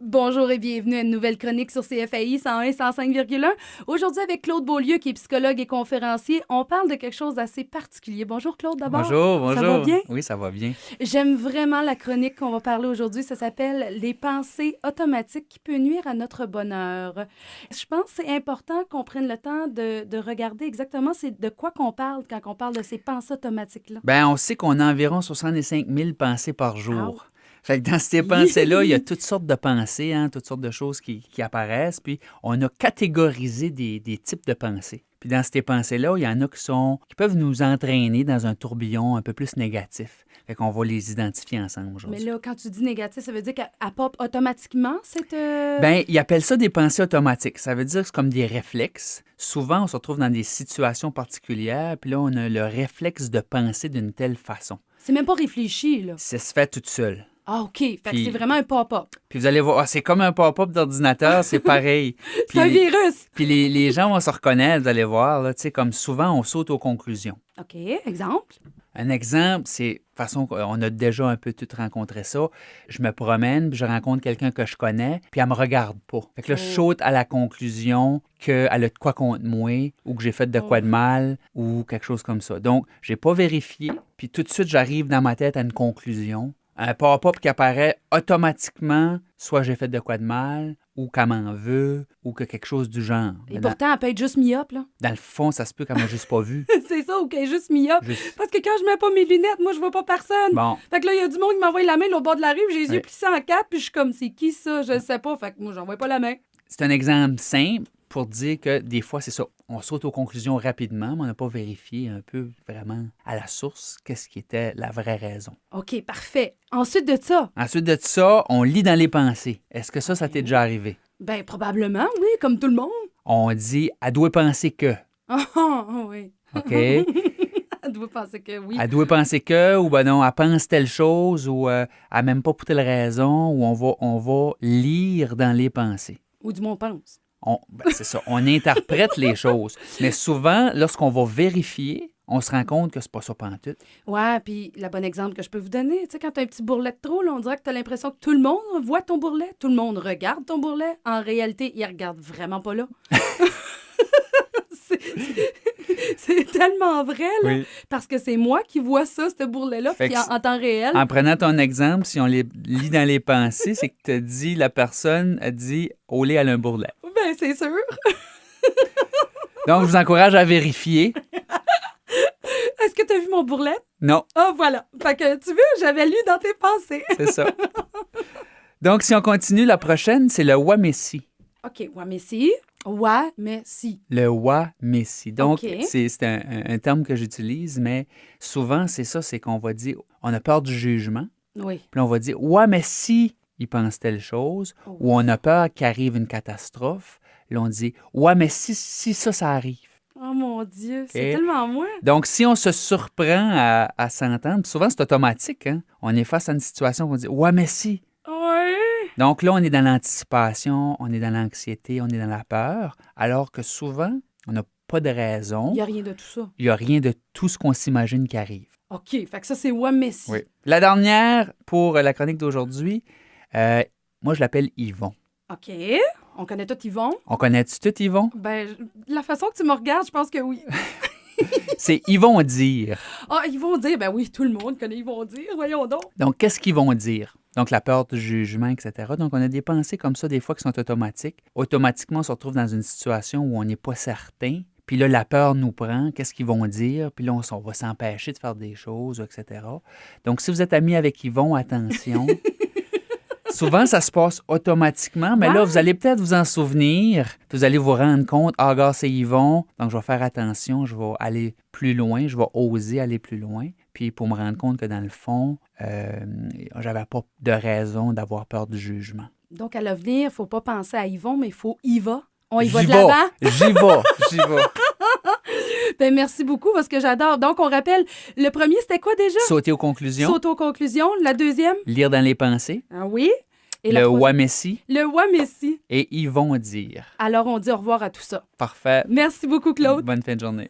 Bonjour et bienvenue à une nouvelle chronique sur CFAI 101-105,1. Aujourd'hui, avec Claude Beaulieu, qui est psychologue et conférencier, on parle de quelque chose d'assez particulier. Bonjour Claude, d'abord. Bonjour. Ça va bien? Oui, ça va bien. J'aime vraiment la chronique qu'on va parler aujourd'hui. Ça s'appelle « Les pensées automatiques qui peuvent nuire à notre bonheur ». Je pense que c'est important qu'on prenne le temps de regarder exactement c'est de quoi qu'on parle quand on parle de ces pensées automatiques-là. Ben, on sait qu'on a environ 65 000 pensées par Ah. jour. Fait que dans ces pensées-là, il y a toutes sortes de pensées, toutes sortes de choses qui apparaissent. Puis on a catégorisé des types de pensées. Puis dans ces pensées-là, il y en a qui peuvent nous entraîner dans un tourbillon un peu plus négatif. Fait qu'on va les identifier ensemble Mais aujourd'hui. là, quand tu dis négatif, ça veut dire qu'elle pop automatiquement cette... Ben, ils appellent ça des pensées automatiques. Ça veut dire que c'est comme des réflexes. Souvent, on se retrouve dans des situations particulières, puis là, on a le réflexe de penser d'une telle façon. C'est même pas réfléchi, là. Ça se fait tout seul. Ah, OK. Fait que Puis- c'est vraiment un pop-up. Puis vous allez voir, c'est comme un pop-up d'ordinateur, c'est pareil. C'est un virus. Puis les gens vont se reconnaître, vous allez voir, là, tu sais, comme souvent, on saute aux conclusions. OK, exemple. Un exemple, c'est, de toute façon, on a déjà un peu tout rencontré ça. Je me promène, puis je rencontre quelqu'un que je connais, puis elle me regarde pas. Fait que là, je Oh. saute à la conclusion qu'elle a de quoi contre moi, ou que j'ai fait de quoi de mal, ou quelque chose comme ça. Donc, j'ai pas vérifié, puis tout de suite, j'arrive dans ma tête à une conclusion. Un pop-up qui apparaît automatiquement, soit j'ai fait de quoi de mal, ou qu'elle m'en veut, ou que quelque chose du genre. Et Mais dans, pourtant, elle peut être juste myope, là. dans le fond, ça se peut qu'elle m'a juste pas vu. C'est ça, ou qu'elle est juste myope. Juste- Parce que quand je mets pas mes lunettes, moi, je vois pas personne. Bon, Fait que là, il y a du monde qui m'envoie la main au bord de la rue, j'ai les yeux Ouais. plissés en quatre, puis je suis comme, c'est qui ça? Je le sais pas. Fait que moi, j'envoie pas la main. c'est un exemple simple pour dire que des fois, c'est ça. On saute aux conclusions rapidement, mais on n'a pas vérifié un peu vraiment à la source qu'est-ce qui était la vraie raison. OK, parfait. Ensuite de ça, Ensuite de ça, on lit dans les pensées. Est-ce que ça t'est déjà arrivé? ben, probablement, oui, comme tout le monde. On dit, elle doit penser que, Ah, ah, oui. OK? Elle doit penser que oui. Elle doit penser que, ou ben non, elle pense telle chose, ou elle n'a même pas pour telle raison, ou on va lire dans les pensées. Ou du monde pense. C'est ça, on interprète les choses. Mais souvent, lorsqu'on va vérifier, on se rend compte que c'est pas ça pantoute. Ouais, puis le bon exemple que je peux vous donner, tu sais, quand t'as un petit bourrelet de trop, là, on dirait que t'as l'impression que tout le monde voit ton bourrelet, tout le monde regarde ton bourrelet. En réalité, il regarde vraiment pas là. C'est tellement vrai, là, Oui. parce que c'est moi qui vois ça, ce bourrelet-là, Fait puis que en temps réel. En prenant ton exemple, si on les lit dans les pensées, c'est que t'as dit, la personne a dit, au lait, elle a un bourrelet. Ben, c'est sûr. Donc, je vous encourage à vérifier. Est-ce que t'as vu mon bourrelet? Non, Ah, voilà. Fait que, tu veux, j'avais lu dans tes pensées. c'est ça. Donc, si on continue, la prochaine, c'est le wa messi. OK, ouais, mais si. Ouais, mais si. Le wa messi. Donc, OK. c'est un terme que j'utilise, mais souvent, c'est ça, c'est qu'on va dire, on a peur du jugement, Oui. puis on va dire, ouais, mais si il pense telle chose, Oh. ou on a peur qu'arrive une catastrophe, là, on dit, ouais, mais si ça arrive. Oh mon Dieu, c'est OK. tellement moi. Donc, si on se surprend à s'entendre, souvent c'est automatique, hein? On est face à une situation où on dit ouais, mais si. Ouais. Donc là, on est dans l'anticipation, on est dans l'anxiété, on est dans la peur, alors que souvent, on n'a pas de raison. Il n'y a rien de tout ça. Il n'y a rien de tout ce qu'on s'imagine qui arrive. OK, fait que ça, c'est ouais, mais si. La dernière, pour la chronique d'aujourd'hui, moi, je l'appelle Yvon. OK. On connaît tout Yvon. On connaît-tu tout Yvon? Ben, la façon que tu me regardes, je pense que oui. C'est Yvon dire. Ah, ils vont dire, ben oui, tout le monde connaît, ils vont dire, voyons donc. Donc, qu'est-ce qu'ils vont dire? Donc, la peur du jugement, etc. Donc, on a des pensées comme ça, des fois, qui sont automatiques. Automatiquement, on se retrouve dans une situation où on n'est pas certain. Puis là, la peur nous prend. Qu'est-ce qu'ils vont dire? Puis là, on va s'empêcher de faire des choses, etc. Donc, si vous êtes ami avec Yvon, attention. Souvent, ça se passe automatiquement, mais là, Ouais. vous allez peut-être vous en souvenir. Puis vous allez vous rendre compte, ah, gars, c'est Yvon. Donc, je vais faire attention, je vais aller plus loin, je vais oser aller plus loin. Puis pour me rendre compte que dans le fond, j'avais pas de raison d'avoir peur du jugement. Donc, à l'avenir, il ne faut pas penser à Yvon, mais il faut y va. On y va J'y de vais, l'avant. j'y vais. Ben, merci beaucoup parce que j'adore. Donc, on rappelle, le premier, c'était quoi déjà? Sauter aux conclusions, Sauter aux conclusions. La deuxième? lire dans les pensées, Ah oui. Et la le troisième? wa messi Le ouais, mais si. et Yvon dire. Alors, on dit au revoir à tout ça. Parfait. Merci beaucoup, Claude. Bonne fin de journée.